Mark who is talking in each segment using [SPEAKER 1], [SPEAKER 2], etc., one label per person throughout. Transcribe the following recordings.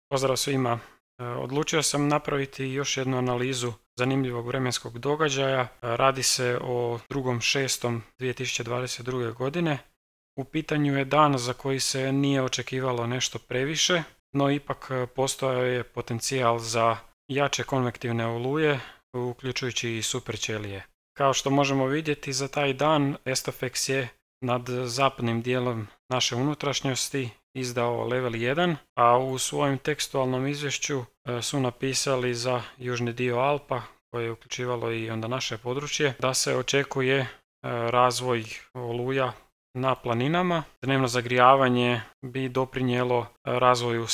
[SPEAKER 1] Pozdrav svima. Odlučio sam napraviti još jednu analizu zanimljivog vremenskog događaja. Radi se o 2.6.2022. godine. U pitanju je dan za koji se nije očekivalo nešto previše, no ipak postojao je potencijal za jače konvektivne oluje, uključujući i super ćelije. Kao što možemo vidjeti, za taj dan Estofex je nad zapadnim dijelom naše unutrašnjosti izdao level 1, a u svojem tekstualnom izvješću su napisali za južni dio Alpa, koje je uključivalo i onda naše područje, da se očekuje razvoj oluja na planinama. Dnevno zagrijavanje bi doprinijelo razvoju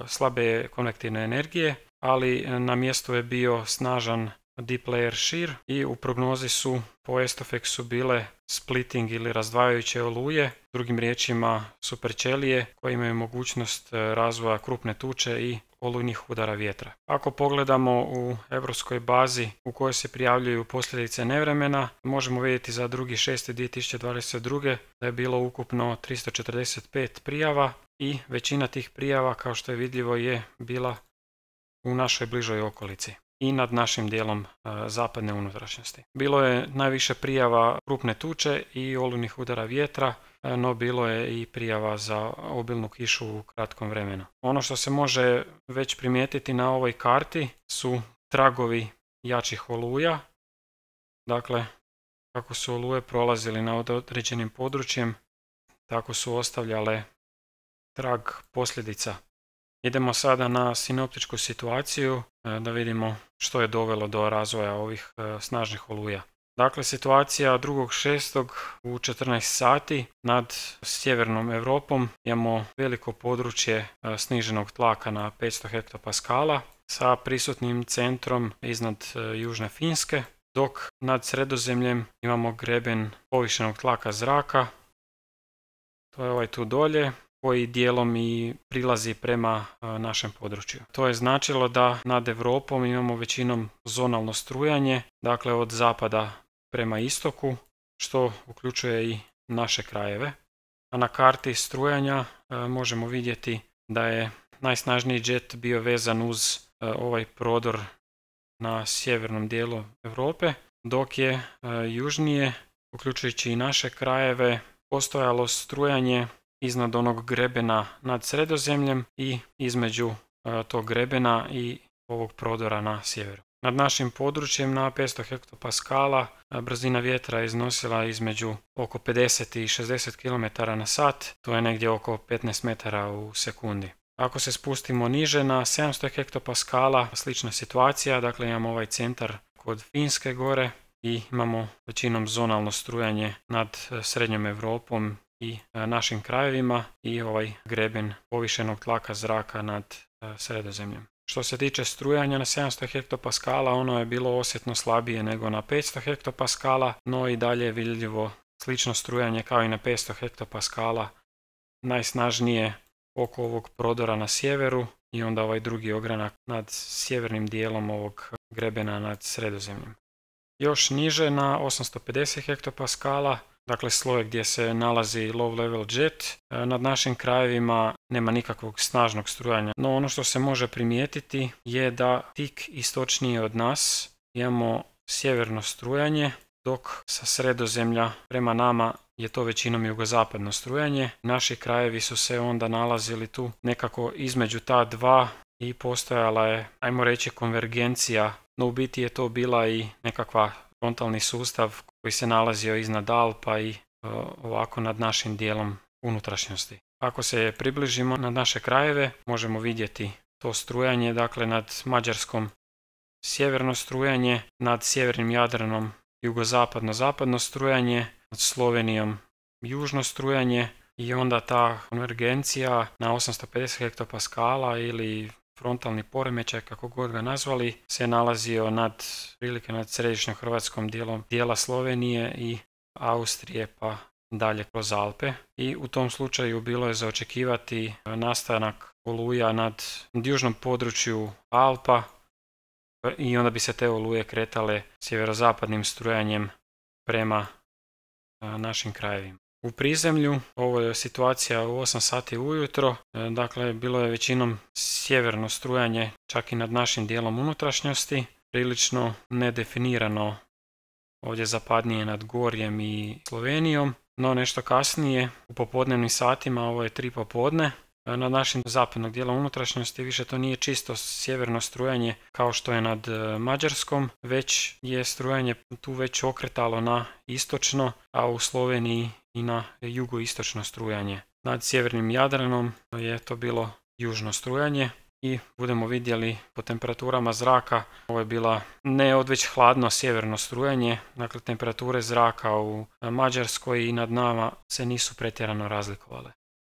[SPEAKER 1] slabe konvektivne energije, ali na mjestu je bio snažan deep layer shear i u prognozi su po Estofexu bile splitting ili razdvajajuće oluje, drugim riječima super ćelije koje imaju mogućnost razvoja krupne tuče i olujnih udara vjetra. Ako pogledamo u europskoj bazi u kojoj se prijavljuju posljedice nevremena, možemo vidjeti za 2.6.2022. da je bilo ukupno 345 prijava i većina tih prijava, kao što je vidljivo, je bila u našoj bližoj okolici i nad našim dijelom zapadne unutrašnjosti. Bilo je najviše prijava krupne tuče i olujnih udara vjetra, no bilo je i prijava za obilnu kišu u kratkom vremenu. Ono što se može već primijetiti na ovoj karti su tragovi jačih oluja. Dakle, kako su oluje prolazili nad određenim područjem, tako su ostavljale trag posljedica. Idemo sada na sinoptičku situaciju da vidimo što je dovelo do razvoja ovih snažnih oluja. Dakle, situacija 2.6. u 14 sati nad sjevernom Europom imamo veliko područje sniženog tlaka na 500 hektopaskala sa prisutnim centrom iznad južne Finske, dok nad Sredozemljem imamo greben povišenog tlaka zraka, to je ovaj tu dolje, koji dijelom i prilazi prema našem području. To je značilo da nad Europom imamo većinom zonalno strujanje, dakle od zapada prema istoku, što uključuje i naše krajeve. A na karti strujanja možemo vidjeti da je najsnažniji jet bio vezan uz ovaj prodor na sjevernom dijelu Europe, dok je južnije, uključujući i naše krajeve, postojalo strujanje iznad onog grebena nad Sredozemljem i između tog grebena i ovog prodora na sjeveru. Nad našim područjem na 500 hektopaskala brzina vjetra je iznosila između oko 50 i 60 km na sat, to je negdje oko 15 metara u sekundi. Ako se spustimo niže na 700 hektopaskala, slična situacija, dakle imamo ovaj centar kod Finske gore i imamo većinom zonalno strujanje nad srednjom Europom i našim krajevima i ovaj greben povišenog tlaka zraka nad Sredozemljem. Što se tiče strujanja na 700 hektopaskala, ono je bilo osjetno slabije nego na 500 hektopaskala, no i dalje je vidljivo slično strujanje kao i na 500 hektopaskala, najsnažnije oko ovog prodora na sjeveru i onda ovaj drugi ogranak nad sjevernim dijelom ovog grebena nad Sredozemljem. Još niže na 850 hektopaskala, dakle sloj gdje se nalazi low level jet, nad našim krajevima nema nikakvog snažnog strujanja. No ono što se može primijetiti je da tik istočnije od nas imamo sjeverno strujanje, dok sa Sredozemlja prema nama je to većinom jugozapadno strujanje. Naši krajevi su se onda nalazili tu nekako između ta dva i postojala je, ajmo reći, konvergencija, no u biti je to bila i nekakva frontalni sustav koji se nalazio iznad Alpa i ovako nad našim dijelom unutrašnjosti. Ako se približimo na naše krajeve, možemo vidjeti to strujanje, dakle nad Mađarskom sjeverno strujanje, nad sjevernim Jadranom jugozapadno-zapadno strujanje, nad Slovenijom južno strujanje i onda ta konvergencija na 850 hektopaskala ili frontalni poremećaj, kako god ga nazvali, se nalazio nad središnjom Hrvatskom dijela Slovenije i Austrije pa dalje kroz Alpe. I u tom slučaju bilo je za očekivati nastanak oluja nad južnom području Alpa i onda bi se te oluje kretale sjeverozapadnim strujanjem prema našim krajevima. U prizemlju ovo je situacija u 8 sati ujutro, dakle bilo je većinom sjeverno strujanje čak i nad našim dijelom unutrašnjosti, prilično nedefinirano ovdje zapadnije nad Gorjem i Slovenijom, no nešto kasnije u popodnevnim satima, ovo je 3 popodne, nad našim zapadnog dijela unutrašnjosti više to nije čisto sjeverno strujanje kao što je nad Mađarskom, već je strujanje tu već okretalo na istočno, a u Sloveniji i na jugoistočno strujanje. Nad sjevernim Jadranom je to bilo južno strujanje i budemo vidjeli po temperaturama zraka, ovo je bila ne odveć hladno sjeverno strujanje, dakle temperature zraka u Mađarskoj i nad nama se nisu pretjerano razlikovale.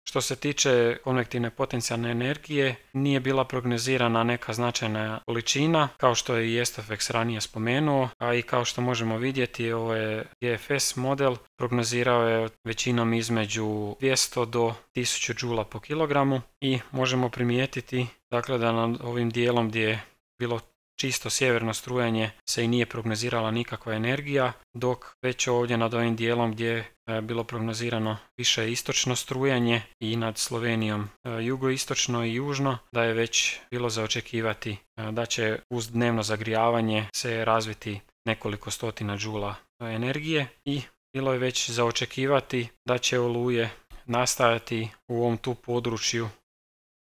[SPEAKER 1] Što se tiče konvektivne potencijalne energije, nije bila prognozirana neka značajna količina, kao što je i Estofex ranije spomenuo, a i kao što možemo vidjeti, ovo je GFS model, prognozirao je većinom između 200 do 1000 džula po kilogramu i možemo primijetiti dakle, da nad ovim dijelom gdje je bilo čisto sjeverno strujanje se i nije prognozirala nikakva energija, dok već ovdje nad ovim dijelom gdje je bilo prognozirano više istočno strujanje i nad Slovenijom jugoistočno i južno, da je već bilo za očekivati da će uz dnevno zagrijavanje se razviti nekoliko stotina džula energije i bilo je već za očekivati da će oluje nastajati u ovom tu području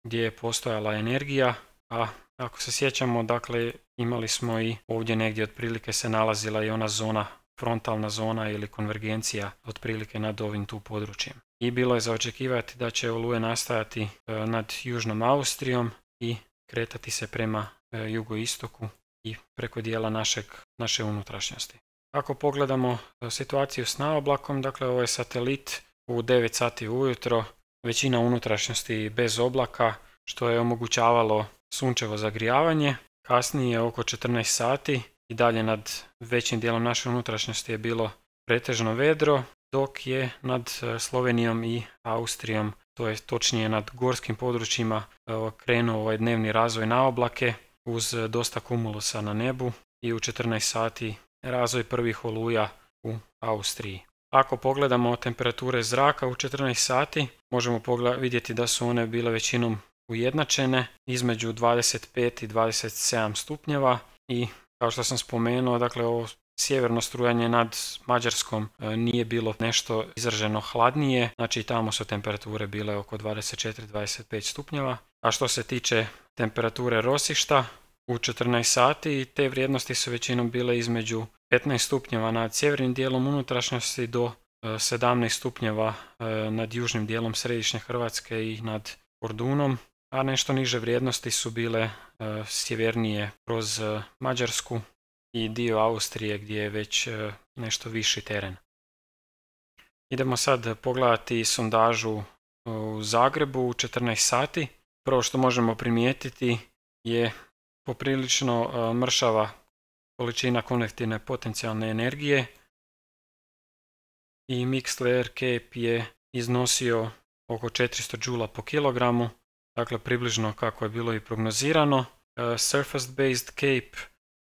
[SPEAKER 1] gdje je postojala energija, a ako se sjećamo, dakle, imali smo i ovdje negdje otprilike se nalazila i ona zona, frontalna zona ili konvergencija otprilike nad ovim tu područjem. I bilo je za očekivati da će oluje nastajati nad južnom Austrijom i kretati se prema jugoistoku i preko dijela naše unutrašnjosti. Ako pogledamo situaciju s naoblakom, dakle ovo je satelit u 9 sati ujutro, većina unutrašnjosti bez oblaka, što je omogućavalo sunčevo zagrijavanje. Kasnije oko 14 sati i dalje nad većim dijelom naše unutrašnjosti je bilo pretežno vedro, dok je nad Slovenijom i Austrijom, to je točnije nad gorskim područjima, krenuo ovaj dnevni razvoj naoblake uz dosta kumulusa na nebu i u 14 sati razvoj prvih oluja u Austriji. Ako pogledamo temperature zraka u 14 sati, možemo vidjeti da su one bile većinom ujednačene između 25 i 27 stupnjeva i kao što sam spomenuo, dakle ovo sjeverno strujanje nad Mađarskom nije bilo nešto izraženo hladnije, znači tamo su temperature bile oko 24-25 stupnjeva, a što se tiče temperature rosišta u 14 sati, te vrijednosti su većinom bile između 15 stupnjeva nad sjevernim dijelom unutrašnjosti do 17 stupnjeva nad južnim dijelom središnje Hrvatske i nad Kordunom, a nešto niže vrijednosti su bile sjevernije kroz Mađarsku i dio Austrije gdje je već nešto viši teren. Idemo sad pogledati sondažu u Zagrebu u 14 sati. Prvo što možemo primijetiti je poprilično mršava količina konvektivne potencijalne energije i mixed layer cap je iznosio oko 400 džula po kilogramu, dakle približno kako je bilo i prognozirano. Surface based cape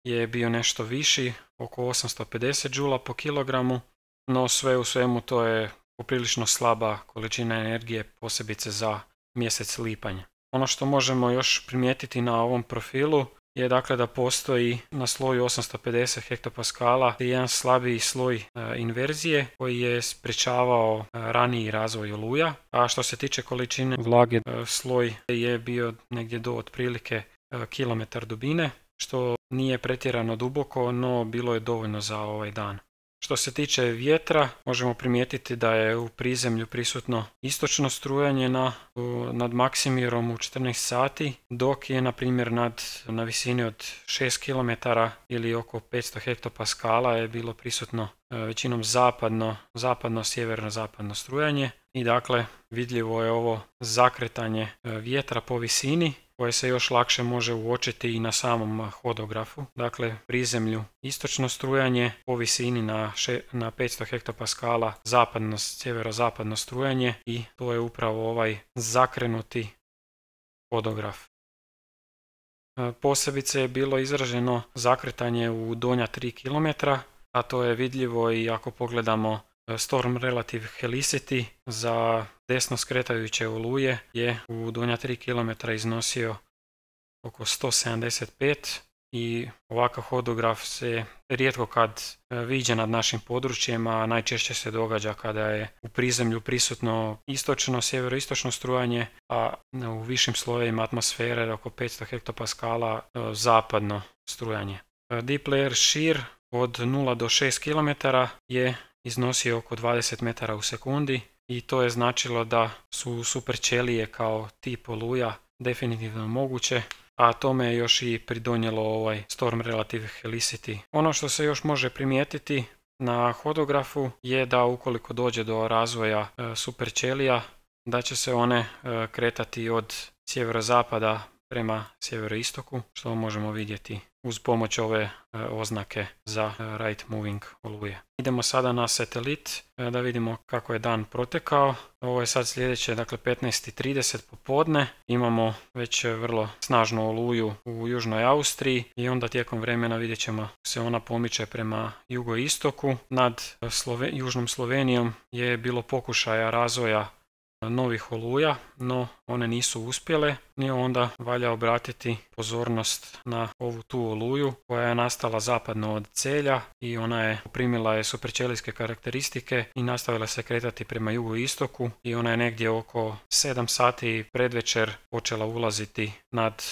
[SPEAKER 1] je bio nešto viši, oko 850 džula po kilogramu, no sve u svemu to je poprilično slaba količina energije, posebice za mjesec lipanj. Ono što možemo još primijetiti na ovom profilu je dakle da postoji na sloju 850 hektopaskala jedan slabiji sloj inverzije koji je sprječavao raniji razvoj oluja, a što se tiče količine vlage, sloj je bio negdje do otprilike kilometar dubine, što nije pretjerano duboko, no bilo je dovoljno za ovaj dan. Što se tiče vjetra, možemo primijetiti da je u prizemlju prisutno istočno strujanje nad Maksimirom u 14 sati, dok je na primjer na visini od 6 km ili oko 500 hektopaskala je bilo prisutno većinom zapadno-sjeverno-zapadno strujanje i dakle vidljivo je ovo zakretanje vjetra po visini koje se još lakše može uočiti i na samom hodografu. Dakle, prizemlju istočno strujanje, po visini na 500 hektopaskala sjeverozapadno strujanje i to je upravo ovaj zakrenuti hodograf. Posebice je bilo izraženo zakretanje u donja 3 km, a to je vidljivo i ako pogledamo Storm Relative Helicity za desno skretajuće oluje je u donja 3 km iznosio oko 175 i ovakav hodograf se rijetko kad viđa nad našim područjima, najčešće se događa kada je u prizemlju prisutno istočno, sjeveroistočno strujanje, a u višim slojevima atmosfere oko 500 hektopaskala zapadno strujanje. Deep layer shear od 0 do 6 km je iznosio oko 20 metara u sekundi i to je značilo da su superćelije kao tip oluja definitivno moguće, a tome je još i pridonijelo ovaj Storm Relative Helicity. Ono što se još može primijetiti na hodografu je da ukoliko dođe do razvoja superćelija, da će se one kretati od sjeverozapada prema sjeveroistoku, što možemo vidjeti uz pomoć ove oznake za right moving oluje. Idemo sada na satelit da vidimo kako je dan protekao. Ovo je sad sljedeće, dakle 15:30 popodne. Imamo već vrlo snažnu oluju u južnoj Austriji i onda tijekom vremena vidjet ćemo se ona pomiče prema jugoistoku. Nad južnom Slovenijom je bilo pokušaja razvoja novih oluja, no one nisu uspjele, i onda valja obratiti pozornost na ovu tu oluju koja je nastala zapadno od Celja i ona je primila je superćelijske karakteristike i nastavila se kretati prema jugoistoku i ona je negdje oko 7 sati predvečer počela ulaziti nad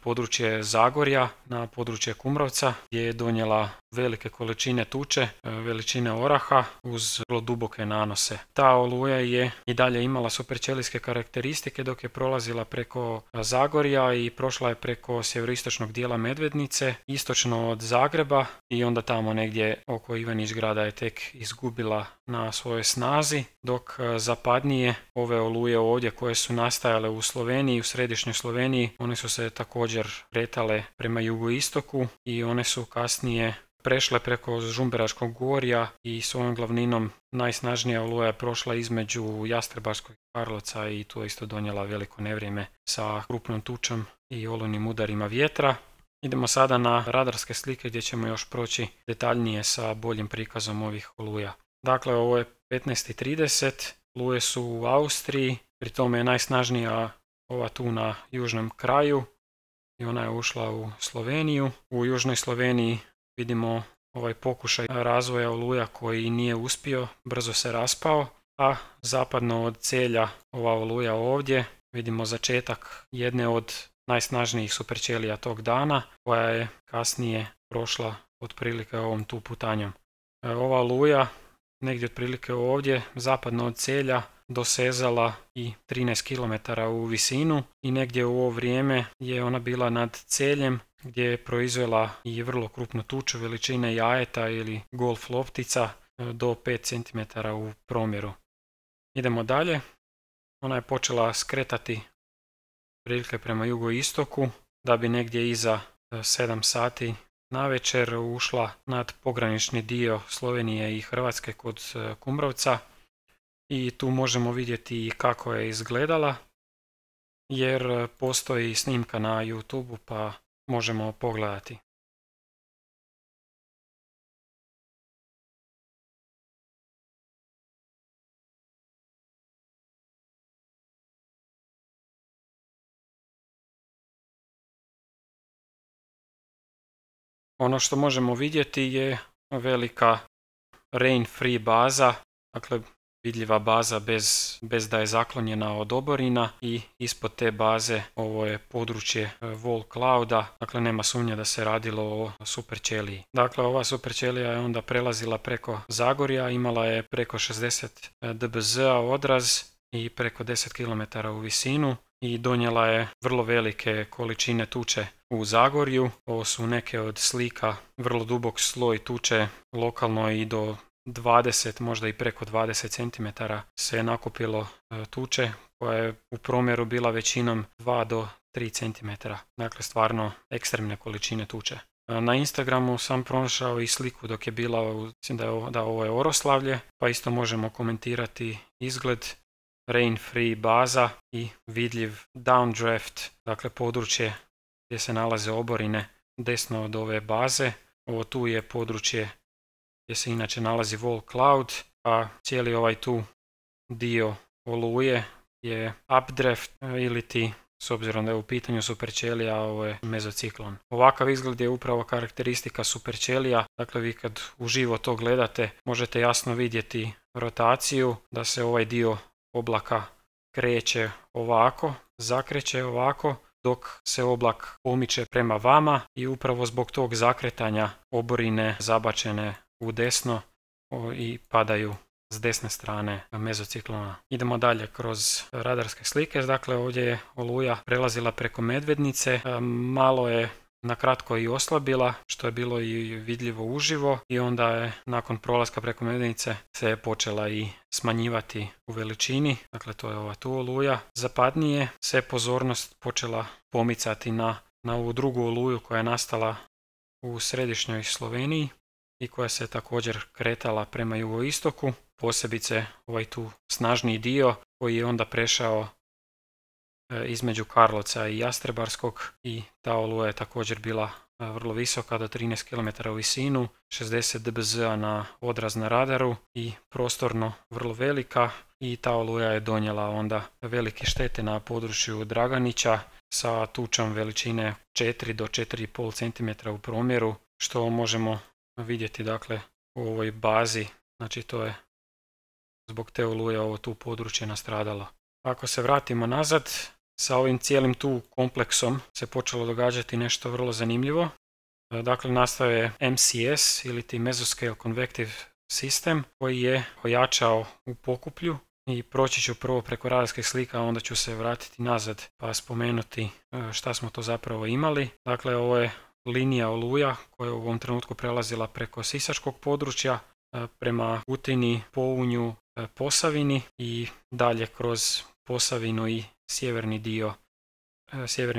[SPEAKER 1] područje Zagorja, na područje Kumrovca, gdje je donijela velike količine tuče, veličine oraha uz vrlo duboke nanose. Ta oluja je i dalje imala superćelijske karakteristike dok je prolazila preko Zagorja i prošla je preko sjeveroistočnog dijela Medvednice, istočno od Zagreba i onda tamo negdje oko Ivanić-Grada je tek izgubila na svojoj snazi, dok zapadnije ove oluje ovdje koje su nastajale u Sloveniji, u središnjoj Sloveniji, one su se također kretale prema jugoistoku i one su kasnije prešle preko Žumberačkog gorja i svojom glavninom najsnažnija oluja je prošla između Jastrebarskog Karlovca i tu je isto donijela veliko nevrijeme sa krupnom tučom i olujnim udarima vjetra. Idemo sada na radarske slike gdje ćemo još proći detaljnije sa boljim prikazom ovih oluja. Dakle, ovo je 15:30, oluje su u Austriji, pri tome je najsnažnija ova tu na južnom kraju i ona je ušla u Sloveniju. U južnoj Sloveniji vidimo ovaj pokušaj razvoja oluja koji nije uspio, brzo se raspao, a zapadno od Celja ova oluja ovdje vidimo začetak jedne od najsnažnijih superćelija tog dana, koja je kasnije prošla otprilike ovom tu putanjom. Ova oluja negdje otprilike ovdje, zapadno od Celja, dosezala i 13 km u visinu i negdje u ovo vrijeme je ona bila nad Celjem gdje je proizvela i vrlo krupnu tuču veličine jajeta ili golf loptica do 5 cm u promjeru. Idemo dalje. Ona je počela skretati prilike prema jugoistoku da bi negdje iza 7 sati navečer ušla nad pogranični dio Slovenije i Hrvatske kod Kumrovca i tu možemo vidjeti kako je izgledala jer postoji snimka na YouTubeu pa možemo pogledati. Ono što možemo vidjeti je velika rain-free baza, dakle vidljiva baza bez da je zaklonjena od oborina i ispod te baze ovo je područje wall clouda, dakle nema sumnje da se radilo o superćeliji. Dakle, ova superćelija je onda prelazila preko Zagorja, imala je preko 60 dBz-a odraz i preko 10 km u visinu i donijela je vrlo velike količine tuče u Zagorju. Ovo su neke od slika, vrlo dubok sloj tuče, lokalno i do 20, možda i preko 20 cm se je nakupilo tuče koja je u promjeru bila većinom 2 do 3 cm. Dakle, stvarno ekstremne količine tuče. Na Instagramu sam pronašao i sliku dok je bila, mislim da ovo je Oroslavlje, pa isto možemo komentirati izgled. Rain-free baza i vidljiv downdraft, dakle područje gdje se nalaze oborine desno od ove baze. Ovo tu je područje gdje se inače nalazi wall cloud a cijeli ovaj tu dio oluje je updraft ili ti, s obzirom da je u pitanju superćelija, ovo je mezociklon. Ovakav izgled je upravo karakteristika superćelija, dakle vi kad uživo to gledate možete jasno vidjeti rotaciju, da se ovaj dio oblaka kreće ovako, zakreće ovako, dok se oblak pomiče prema vama i upravo zbog tog zakretanja oborine zabačene u desno i padaju s desne strane mezociklona. Idemo dalje kroz radarske slike. Dakle, ovdje je oluja prelazila preko Medvednice, malo je na kratko i oslabila, što je bilo i vidljivo uživo, i onda je nakon prolaska preko Medvednice se počela i smanjivati u veličini. Dakle, to je ova tu oluja. Zapadnije se pozornost počela pomicati na ovu drugu oluju koja je nastala u središnjoj Sloveniji i koja se također kretala prema jugoistoku, posebice ovaj tu snažniji dio koji je onda prešao između Karlovca i Jastrebarskog, i ta oluja je također bila vrlo visoka, do 13 km u visinu, 60 dBz na odraz na radaru i prostorno vrlo velika, i ta oluja je donijela onda velike štete na području Draganića sa tučom veličine 4 do 4,5 cm u promjeru, što možemo vidjeti dakle u ovoj bazi. Znači to je zbog te oluje ovo tu područje nastradalo. Ako se vratimo nazad, sa ovim cijelim tu kompleksom se počelo događati nešto vrlo zanimljivo. Dakle, nastao je MCS ili ti Mesoscale Convective System koji je ojačao u pokuplju, i proći ću prvo preko radarskih slika, a onda ću se vratiti nazad pa spomenuti šta smo to zapravo imali. Dakle, ovo je linija oluja koja je u ovom trenutku prelazila preko sisačkog područja prema Kutini, Pounju, Posavini i dalje kroz Posavinu i sjeverni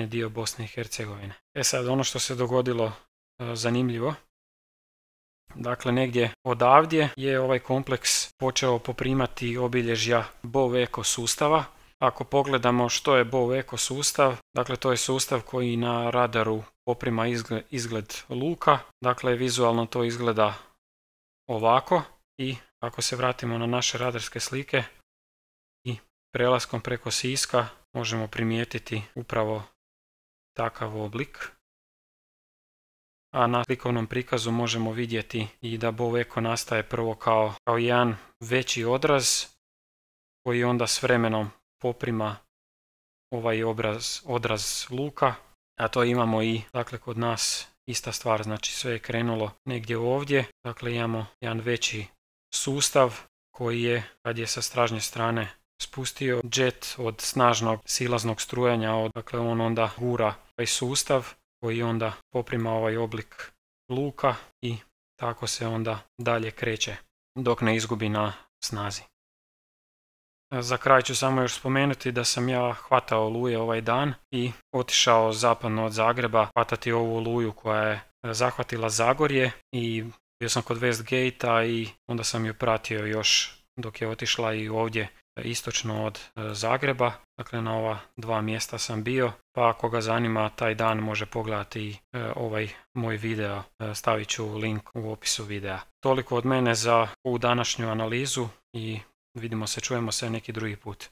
[SPEAKER 1] dio Bosne i Hercegovine. Sad, ono što se dogodilo zanimljivo, dakle negdje odavdje je ovaj kompleks počeo poprimati obilježja BOV ekosustava. Ako pogledamo što je BOV ekosustav, dakle to je sustav koji na radaru poprima izgled luka, dakle vizualno to izgleda ovako, i ako se vratimo na naše radarske slike i prelaskom preko Siska možemo primijetiti upravo takav oblik. A na slikovnom prikazu možemo vidjeti i da BOV eko nastaje prvo kao jedan veći odraz koji onda s vremenom poprima ovaj odraz luka, a to imamo i dakle kod nas ista stvar, znači sve je krenulo negdje ovdje, dakle imamo jedan veći sustav koji je, kad je sa stražnje strane spustio jet od snažnog silaznog strujanja, dakle on onda gura ovaj sustav koji onda poprima ovaj oblik luka i tako se onda dalje kreće dok ne izgubi na snazi. Za kraj ću samo još spomenuti da sam ja hvatao oluje ovaj dan i otišao zapadno od Zagreba hvatati ovu oluju koja je zahvatila Zagorje, i bio sam kod Westgate-a i onda sam ju pratio još dok je otišla i ovdje istočno od Zagreba. Dakle, na ova dva mjesta sam bio, pa ako ga zanima taj dan može pogledati ovaj moj video, stavit ću link u opisu videa. Toliko od mene za ovu današnju analizu i čujemo se neki drugi put.